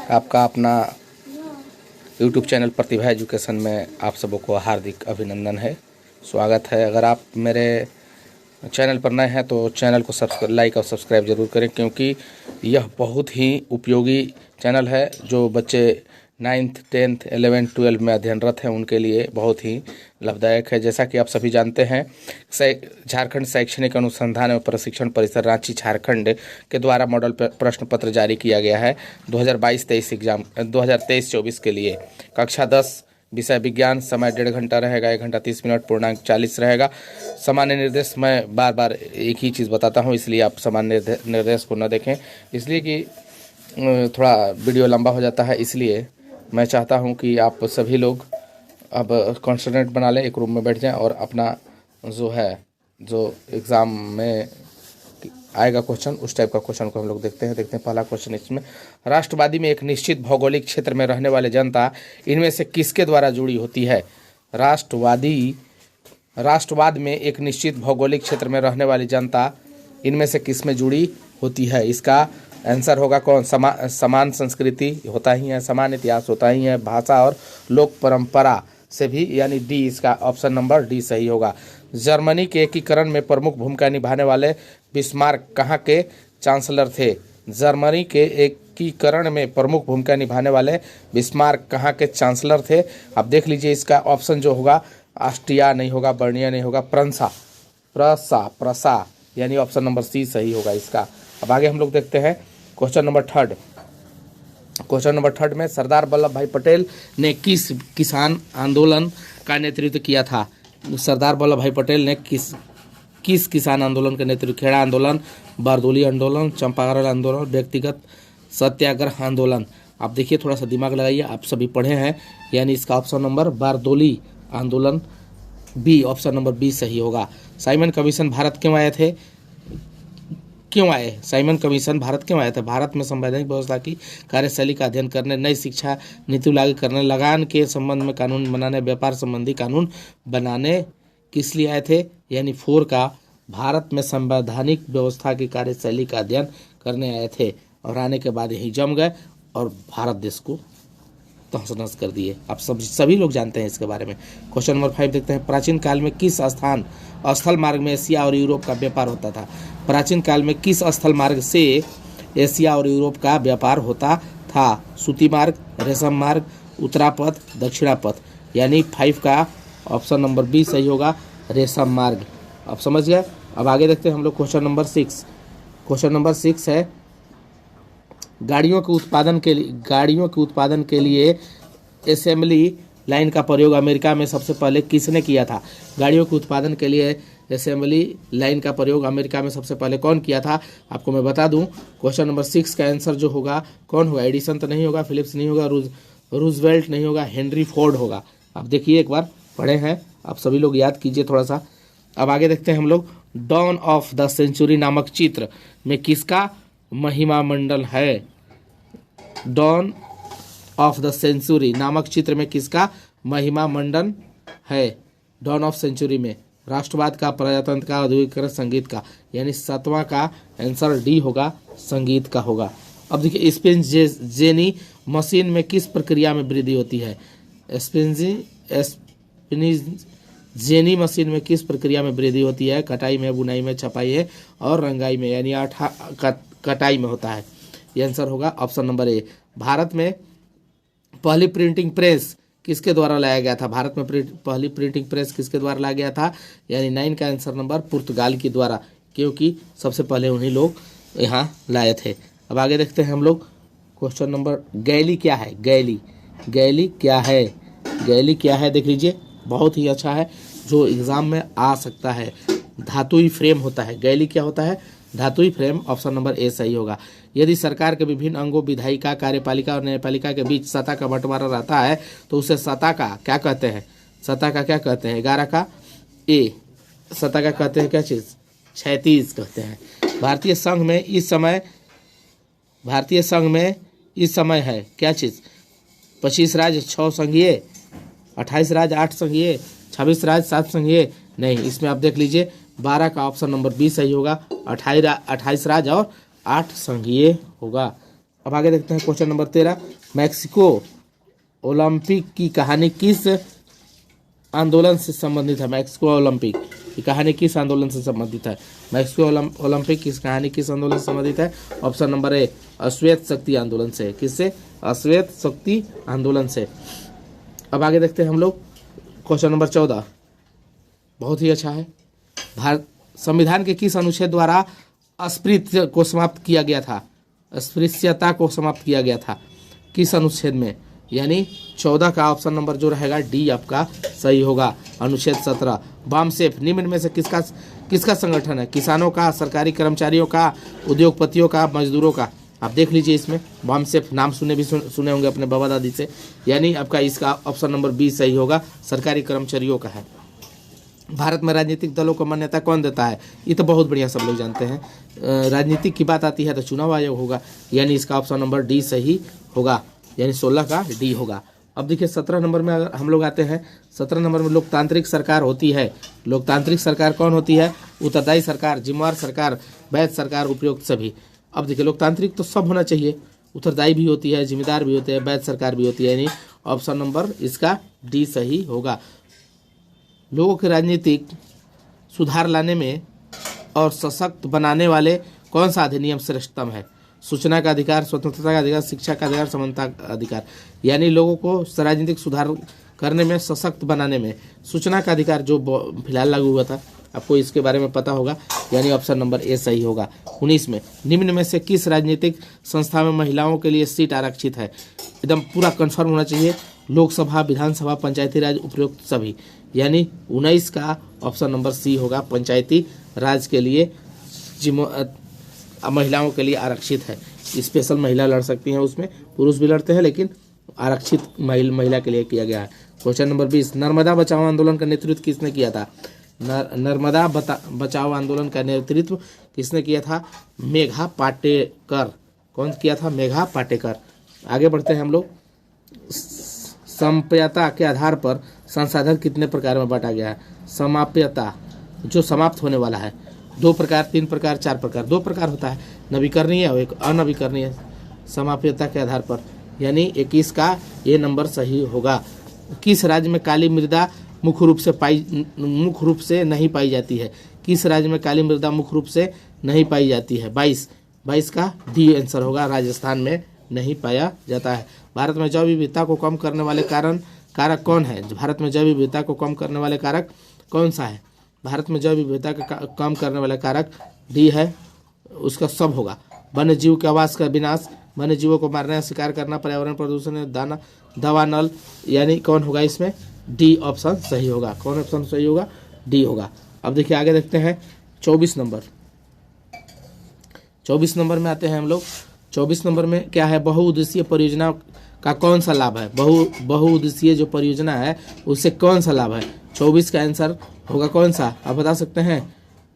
आपका अपना YouTube channel प्रतिभा education में आप सबों को हार्दिक अभिनंदन है, स्वागत है। अगर आप मेरे चैनल पर नए हैं तो चैनल को लाइक और सब्सक्राइब जरूर करें, क्योंकि यह बहुत ही उपयोगी चैनल है। जो बच्चे 9th 10th 11th 12 में अध्ययनरत हैं उनके लिए बहुत ही लाभदायक है। जैसा कि आप सभी जानते हैं, झारखंड शैक्षणिक अनुसंधान एवं प्रशिक्षण परिषद रांची झारखंड के द्वारा मॉडल प्रश्न पत्र जारी किया गया है 2022-23 एग्जाम 2023-24 के लिए। कक्षा 10 विषय विज्ञान, समय 1.5 घंटा रहेगा, 1 घंटा 30 मिनट, पूर्णांक 40 रहेगा। सामान्य निर्देश मैं बार बार एक ही चीज़ बताता हूँ, इसलिए आप सामान्य निर्देश को न देखें, इसलिए कि थोड़ा वीडियो लंबा हो जाता है। इसलिए मैं चाहता हूं कि आप सभी लोग अब कॉन्संट्रेट बना लें, एक रूम में बैठ जाएं और अपना जो एग्ज़ाम में आएगा क्वेश्चन, उस टाइप का क्वेश्चन को हम लोग देखते हैं। पहला क्वेश्चन इसमें, राष्ट्रवादी में एक निश्चित भौगोलिक क्षेत्र में रहने वाले जनता इनमें से किसके द्वारा जुड़ी होती है? राष्ट्रवाद में एक निश्चित भौगोलिक क्षेत्र में रहने वाली जनता इनमें से किस में जुड़ी होती है? इसका आंसर होगा कौन? समान संस्कृति होता ही है, समान इतिहास होता ही है, भाषा और लोक परंपरा से भी, यानी डी, इसका ऑप्शन नंबर डी सही होगा। जर्मनी के एकीकरण में प्रमुख भूमिका निभाने वाले बिस्मार्क कहाँ के चांसलर थे? जर्मनी के एकीकरण में प्रमुख भूमिका निभाने वाले बिस्मार्क कहाँ के चांसलर थे? आप देख लीजिए, इसका ऑप्शन जो होगा ऑस्ट्रिया नहीं होगा, बर्निया नहीं होगा, प्रसा, यानी ऑप्शन नंबर सी सही होगा इसका। अब आगे हम लोग देखते हैं क्वेश्चन नंबर थर्ड में, सरदार वल्लभ भाई पटेल ने किस किसान आंदोलन का नेतृत्व किया था? सरदार वल्लभ भाई पटेल ने किस किसान आंदोलन का नेतृत्व? खेड़ा आंदोलन, बारदोली आंदोलन, चंपारण आंदोलन, व्यक्तिगत सत्याग्रह आंदोलन। आप देखिए, थोड़ा सा दिमाग लगाइए, आप सभी पढ़े हैं, यानी इसका ऑप्शन नंबर बारदोली आंदोलन बी, ऑप्शन नंबर बी सही होगा। साइमन कमीशन भारत क्यों आए थे? साइमन कमीशन भारत क्यों आया था? भारत में संवैधानिक व्यवस्था की कार्यशैली का अध्ययन करने, नई शिक्षा नीति लागू करने, लगान के संबंध में कानून बनाने, व्यापार संबंधी कानून बनाने किस लिए आए थे? यानी 4 का, भारत में संवैधानिक व्यवस्था की कार्यशैली का अध्ययन करने आए थे और आने के बाद यही जम गए और भारत देश को तहस-नहस कर दिए। आप सभी लोग जानते हैं इसके बारे में। क्वेश्चन नंबर 5 देखते हैं, प्राचीन काल में किस स्थल मार्ग में एशिया और यूरोप का व्यापार होता था? प्राचीन काल में किस स्थल मार्ग से एशिया और यूरोप का व्यापार होता था? सूती मार्ग, रेशम मार्ग, उत्तरापथ, दक्षिणापथ, यानी 5 का ऑप्शन नंबर बी सही होगा, रेशम मार्ग। आप समझ गए। अब आगे देखते हैं हम लोग क्वेश्चन नंबर 6। क्वेश्चन नंबर 6 है, गाड़ियों के उत्पादन के लिए असेंबली लाइन का प्रयोग अमेरिका में सबसे पहले किसने किया था? गाड़ियों के उत्पादन के लिए असेंबली लाइन का प्रयोग अमेरिका में सबसे पहले कौन किया था? आपको मैं बता दूं, क्वेश्चन नंबर 6 का आंसर जो होगा कौन होगा? एडिसन तो नहीं होगा, फिलिप्स नहीं होगा, रूजवेल्ट नहीं होगा, हेनरी फोर्ड होगा। आप देखिए, एक बार पढ़े हैं, आप सभी लोग याद कीजिए थोड़ा सा। अब आगे देखते हैं हम लोग, डॉन ऑफ द सेंचुरी नामक चित्र में किसका महिमा मंडल है? डॉन ऑफ द सेंचुरी नामक चित्र में किसका महिमा मंडन है? डॉन ऑफ सेंचुरी में राष्ट्रवाद का, प्रजातंत्र का, औद्योगिकरण, संगीत का, यानी 7वां का आंसर डी होगा, संगीत का होगा। अब देखिए, स्पिनजेनी मशीन में किस प्रक्रिया में वृद्धि होती है? स्पिनजेनी मशीन में किस प्रक्रिया में वृद्धि होती है? कटाई में, बुनाई में, छपाई है और रंगाई में, यानी कटाई में होता है। ये आंसर होगा ऑप्शन नंबर ए। भारत में पहली प्रिंटिंग प्रेस किसके द्वारा लाया गया था? भारत में पहली प्रिंटिंग प्रेस किसके द्वारा लाया गया था? यानी 9 का आंसर नंबर पुर्तगाल के द्वारा, क्योंकि सबसे पहले उन्हीं लोग यहाँ लाए थे। अब आगे देखते हैं हम लोग क्वेश्चन नंबर, गैली क्या है? गैली क्या है? देख लीजिए, बहुत ही अच्छा है, जो एग्जाम में आ सकता है। धातुई फ्रेम होता है। गैली क्या होता है? धातुई फ्रेम, ऑप्शन नंबर ए सही होगा। यदि सरकार के विभिन्न अंगों, विधायिका, कार्यपालिका और न्यायपालिका के बीच सत्ता का बंटवारा रहता है तो उसे सत्ता का क्या कहते हैं? 11 का ए, सत्ता का कहते हैं क्या चीज? 36 कहते हैं। भारतीय संघ में इस समय है क्या चीज? 25 राज्य 6 संघीय, 28 राज्य 8 संघीय, 26 राज्य 7 संघीय। नहीं, इसमें आप देख लीजिए, 12 का ऑप्शन नंबर बी सही होगा, 28 राज्य और 8 संघीय होगा। अब आगे देखते हैं क्वेश्चन नंबर 13, मैक्सिको ओलंपिक की कहानी किस आंदोलन से संबंधित है? मैक्सिको ओलंपिक की कहानी किस आंदोलन से संबंधित है? मैक्सिको ओलंपिक की कहानी किस आंदोलन से संबंधित है? ऑप्शन नंबर ए, अश्वेत शक्ति आंदोलन से। किससे? अश्वेत शक्ति आंदोलन से। अब आगे देखते हैं हम लोग क्वेश्चन नंबर 14, बहुत ही अच्छा है। भारत संविधान के किस अनुच्छेद द्वारा अस्पृश्य को समाप्त किया गया था? अस्पृश्यता को समाप्त किया गया था किस अनुच्छेद में? यानी 14 का ऑप्शन नंबर जो रहेगा डी आपका सही होगा, अनुच्छेद 17। बामसेफ निम्न में से किसका संगठन है? किसानों का, सरकारी कर्मचारियों का, उद्योगपतियों का, मजदूरों का? आप देख लीजिए, इसमें बामसेफ नाम सुने होंगे अपने बाबा दादी से, यानी आपका इसका ऑप्शन नंबर बी सही होगा, सरकारी कर्मचारियों का है। भारत में राजनीतिक दलों को मान्यता कौन देता है? ये तो बहुत बढ़िया सब लोग जानते हैं। राजनीतिक की बात आती है तो चुनाव आयोग होगा, यानी इसका ऑप्शन नंबर डी सही होगा, यानी 16 का डी होगा। अब देखिए 17 नंबर में अगर हम लोग आते हैं, 17 नंबर में लोकतांत्रिक सरकार होती है। लोकतांत्रिक सरकार कौन होती है? उत्तरदायी सरकार, जिम्मेवार सरकार, वैध सरकार, उपयुक्त सभी। अब देखिए लोकतांत्रिक तो सब होना चाहिए, उत्तरदायी भी होती है, जिम्मेदार भी होते हैं, वैध सरकार भी होती है, यानी ऑप्शन नंबर इसका डी सही होगा। लोगों के राजनीतिक सुधार लाने में और सशक्त बनाने वाले कौन सा अधिनियम श्रेष्ठतम है? सूचना का अधिकार, स्वतंत्रता का अधिकार, शिक्षा का अधिकार, समानता का अधिकार। यानी लोगों को राजनीतिक सुधार करने में, सशक्त बनाने में सूचना का अधिकार जो फिलहाल लागू हुआ था, आपको इसके बारे में पता होगा, यानी ऑप्शन नंबर ए सही होगा। 19 में निम्न में से किस राजनीतिक संस्था में महिलाओं के लिए सीट आरक्षित है? एकदम पूरा कंफर्म होना चाहिए, लोकसभा, विधानसभा, पंचायती राज, उपयुक्त सभी। यानी 19 का ऑप्शन नंबर सी होगा, पंचायती राज के लिए महिलाओं के लिए आरक्षित है। स्पेशल महिला लड़ सकती हैं, उसमें पुरुष भी लड़ते हैं, लेकिन आरक्षित महिला के लिए किया गया है। क्वेश्चन नंबर 20, नर्मदा बचाओ आंदोलन का नेतृत्व किसने किया था? नर्मदा बचाओ आंदोलन का नेतृत्व किसने किया था? मेघा पाटेकर। कौन किया था? मेघा पाटेकर। आगे बढ़ते हैं हम लोग। समाप्यता के आधार पर संसाधन कितने प्रकार में बांटा गया है? समाप्यता जो समाप्त होने वाला है, 2 प्रकार, 3 प्रकार, 4 प्रकार। 2 प्रकार होता है, नवीकरणीय और एक अनवीकरणीय। समाप्यता के आधार पर, यानी 21 का ये नंबर सही होगा। किस राज्य में काली मृदा मुख्य रूप से नहीं पाई जाती है? किस राज्य में काली मृदा मुख्य रूप से नहीं पाई जाती है? 22 का डी आंसर होगा, राजस्थान में नहीं पाया जाता है। भारत में जैव विविधता को कम करने वाले कारक कौन है? भारत में जैव विविधता को कम करने वाले कारक कौन सा है? भारत में जैव विविधता का कम करने वाला कारक डी है, उसका सब होगा। वन्य जीव के आवास का विनाश, वन्य जीवों को मारना, शिकार करना, पर्यावरण प्रदूषण, दवा नल, यानी कौन होगा इसमें? डी ऑप्शन सही होगा। कौन ऑप्शन सही होगा? डी होगा। अब देखिए आगे देखते हैं 24 नंबर। 24 नंबर में आते हैं हम लोग। 24 नंबर में क्या है? बहुउद्देशीय परियोजना का कौन सा लाभ है? बहुउद्देशीय जो परियोजना है उससे कौन सा लाभ है? 24 का आंसर होगा कौन सा? आप बता सकते हैं?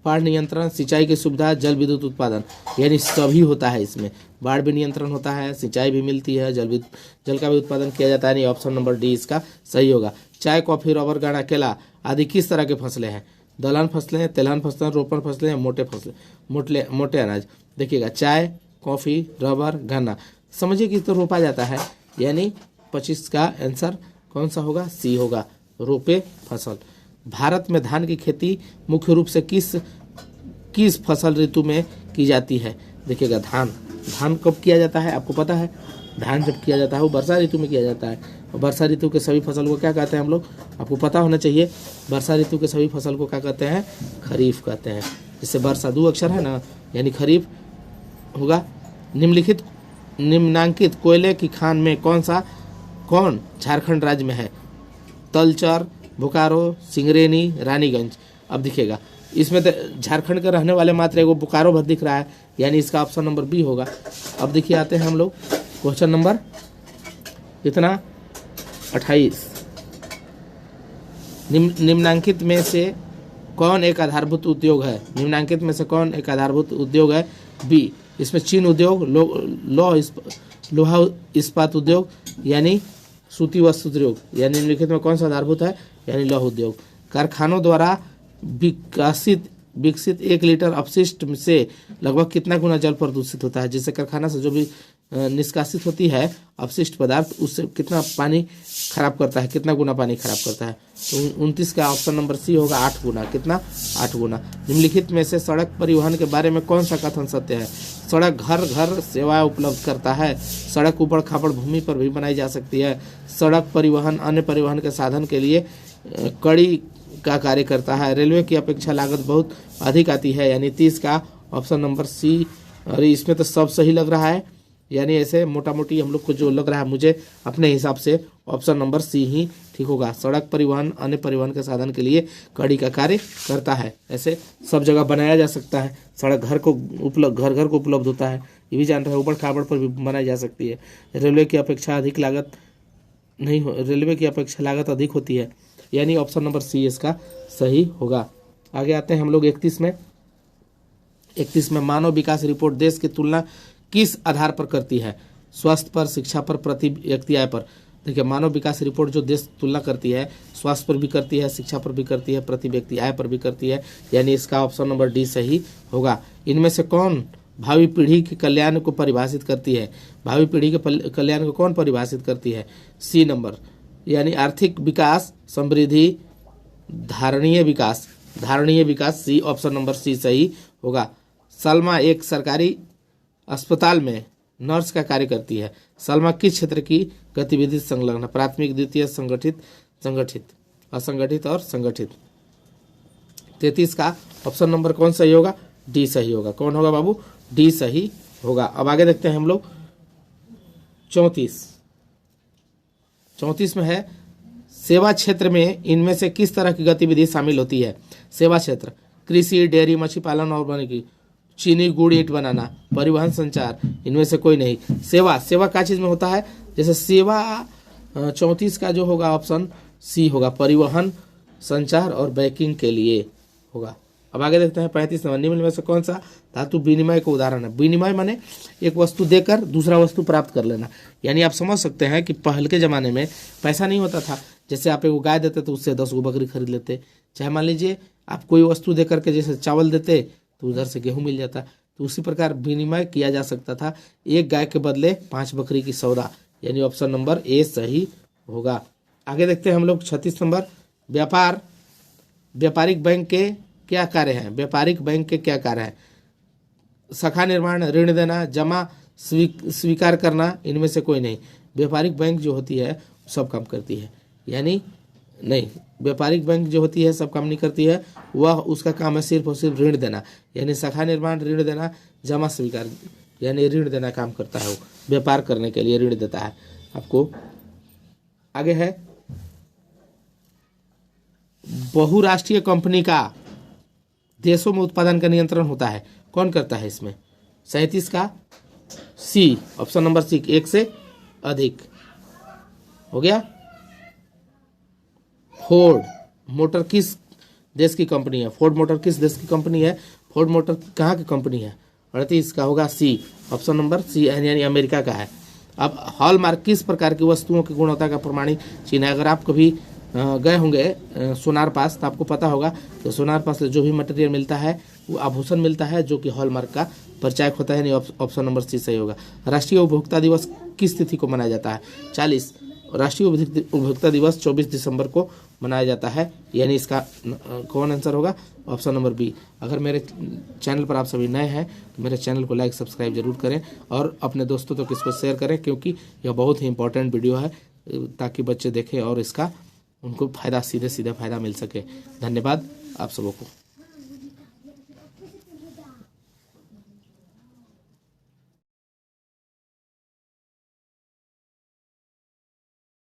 बाढ़ नियंत्रण, सिंचाई की सुविधा, जल विद्युत उत्पादन, यानी सभी होता है इसमें। बाढ़ भी नियंत्रण होता है, सिंचाई भी मिलती है, जल का भी उत्पादन किया जाता है, यानी ऑप्शन नंबर डी इसका सही होगा। चाय, कॉफी, रबर, गन्ना, केला आदि किस तरह के फसलें हैं? दलहन फसलें, तिलहन फसलें, रोपण फसलें, मोटे फसलें, मोटे अनाज। देखिएगा, चाय, कॉफी, रबर, गन्ना, समझिए कि तो रोपा जाता है, यानी 25 का आंसर कौन सा होगा? सी होगा, रोपे फसल। भारत में धान की खेती मुख्य रूप से किस फसल ऋतु में की जाती है? देखिएगा, धान कब किया जाता है आपको पता है? धान जब किया जाता है वो वर्षा ऋतु में किया जाता है, और वर्षा ऋतु के सभी फसल को क्या कहते हैं हम लोग? आपको पता होना चाहिए। वर्षा ऋतु के सभी फसल को क्या कहते हैं? खरीफ कहते हैं। जिससे वर्षा 2 अक्षर है ना, यानी खरीफ होगा। निम्नांकित कोयले की खान में कौन झारखंड राज्य में है? तलचर, बोकारो, सिंगरेनी, रानीगंज। अब दिखेगा इसमें तो झारखंड के रहने वाले मात्र एगो बोकारो भर दिख रहा है, यानी इसका ऑप्शन नंबर बी होगा। अब देखिए आते हैं हम लोग क्वेश्चन नंबर कितना? 28। निम्नांकित में से कौन एक आधारभूत उद्योग है? निम्नांकित में से कौन एक आधारभूत उद्योग है? बी, इसमें चीन उद्योग, लोहा इस्पात उद्योग, यानी सूती वस्त्र उद्योग, यानी निम्नलिखित में कौन सा आधारभूत है? यानी लौह उद्योग। कारखानों द्वारा विकसित 1 लीटर अपशिष्ट से लगभग कितना गुना जल प्रदूषित होता है। जैसे कारखाना से जो भी निष्कासित होती है अपशिष्ट पदार्थ, उससे कितना पानी खराब करता है, कितना गुना पानी खराब करता है। तो 29 का ऑप्शन नंबर सी होगा 8 गुना। कितना? 8 गुना। निम्नलिखित में से सड़क परिवहन के बारे में कौन सा कथन सत्य है? सड़क घर घर सेवाएं उपलब्ध करता है। सड़क ऊबड़ खाबड़ भूमि पर भी बनाई जा सकती है। सड़क परिवहन अन्य परिवहन के साधन के लिए कड़ी का कार्य करता है। रेलवे की अपेक्षा लागत बहुत अधिक आती है, यानी 30 का ऑप्शन नंबर सी। और इसमें तो सब सही लग रहा है, यानी ऐसे मोटा मोटी हम लोग को जो लग रहा है मुझे अपने हिसाब से ऑप्शन नंबर सी ही ठीक होगा। सड़क परिवहन अन्य परिवहन के साधन के लिए कड़ी का कार्य करता है। ऐसे सब जगह बनाया जा सकता है। सड़क घर घर को उपलब्ध होता है, ये भी जान रहे हैं। ऊबड़ खाबड़ पर भी बनाई जा सकती है। रेलवे की अपेक्षा लागत अधिक होती है, यानी ऑप्शन नंबर सी इसका सही होगा। आगे आते हैं हम लोग 31 में मानव विकास रिपोर्ट देश की तुलना किस आधार पर करती है? स्वास्थ्य पर, शिक्षा पर, प्रति व्यक्ति आय पर। देखिए, मानव विकास रिपोर्ट जो देश तुलना करती है स्वास्थ्य पर भी करती है, शिक्षा पर भी करती है, प्रति व्यक्ति आय पर भी करती है, यानी इसका ऑप्शन नंबर डी सही होगा। इनमें से कौन भावी पीढ़ी के कल्याण को परिभाषित करती है? भावी पीढ़ी के कल्याण को कौन परिभाषित करती है? सी नंबर, यानी आर्थिक विकास, समृद्धि, धारणीय विकास। सी ऑप्शन नंबर सी सही होगा। सलमा एक सरकारी अस्पताल में नर्स का कार्य करती है। सलमा किस क्षेत्र की गतिविधि संलग्न है? प्राथमिक, द्वितीय, असंगठित और संगठित। 33 का ऑप्शन नंबर कौन सही होगा? डी सही होगा। कौन होगा बाबू? डी सही होगा। अब आगे देखते हैं हम लोग 34 में है सेवा क्षेत्र में इनमें से किस तरह की गतिविधि शामिल होती है? सेवा क्षेत्र कृषि, डेयरी, मछली पालन और वानिकी, चीनी, गुड़, ईंट बनाना, परिवहन, संचार, इनमें से कोई नहीं। सेवा क्या चीज में होता है? जैसे सेवा 34 का जो होगा ऑप्शन सी होगा, परिवहन, संचार और बैंकिंग के लिए होगा। अब आगे देखते हैं 35 नंबर, निम्न में से कौन सा धातु विनिमय का उदाहरण है? विनिमय माने एक वस्तु देकर दूसरा वस्तु प्राप्त कर लेना, यानी आप समझ सकते हैं कि पहले के जमाने में पैसा नहीं होता था। जैसे आप एक गाय देते तो उससे 10 गो बकरी खरीद लेते, चाहे मान लीजिए आप कोई वस्तु देकर के जैसे चावल देते तो उधर से गेहूं मिल जाता। तो उसी प्रकार विनिमय किया जा सकता था, एक गाय के बदले 5 बकरी की सौदा, यानी ऑप्शन नंबर ए सही होगा। आगे देखते हैं हम लोग 36 नंबर, व्यापारिक बैंक के क्या कार्य हैं? व्यापारिक बैंक के क्या कार्य हैं? शाखा निर्माण, ऋण देना, जमा स्वीकार करना, इनमें से कोई नहीं। व्यापारिक बैंक जो होती है सब काम करती है, यानी नहीं, व्यापारिक बैंक जो होती है सब काम नहीं करती है, वह उसका काम है सिर्फ और सिर्फ ऋण देना, यानी शाखा निर्माण, ऋण देना, जमा स्वीकार, यानी ऋण देना काम करता है। वो व्यापार करने के लिए ऋण देता है आपको। आगे है बहुराष्ट्रीय कंपनी का देशों में उत्पादन का नियंत्रण होता है, कौन करता है इसमें? 37 का सी ऑप्शन नंबर सी, एक से अधिक हो गया। फोर्ड मोटर किस देश की कंपनी है? फोर्ड मोटर किस देश की कंपनी है? फोर्ड मोटर कहाँ की कंपनी है? 38 का होगा सी ऑप्शन नंबर सी, यानी अमेरिका का है। अब हॉलमार्क किस प्रकार की वस्तुओं की गुणवत्ता का प्रमाणित चिन्ह है? अगर आप कभी गए होंगे सोनार पास तो आपको पता होगा, तो सोनार पास से जो भी मटेरियल मिलता है वो आभूषण मिलता है जो कि हॉलमार्क का परिचायक होता है, यानी ऑप्शन नंबर सी सही होगा। राष्ट्रीय उपभोक्ता दिवस किस तिथि को मनाया जाता है? 40 राष्ट्रीय उपभोक्ता दिवस 24 दिसंबर को मनाया जाता है, यानी इसका कौन आंसर होगा? Option number B. अगर मेरे चैनल पर आप सभी नए हैं तो मेरे चैनल को लाइक सब्सक्राइब जरूर करें और अपने दोस्तों तक इसको शेयर करें, क्योंकि यह बहुत ही इंपॉर्टेंट वीडियो है, ताकि बच्चे देखें और इसका उनको फायदा सीधे सीधे फायदा मिल सके। धन्यवाद आप सबों को।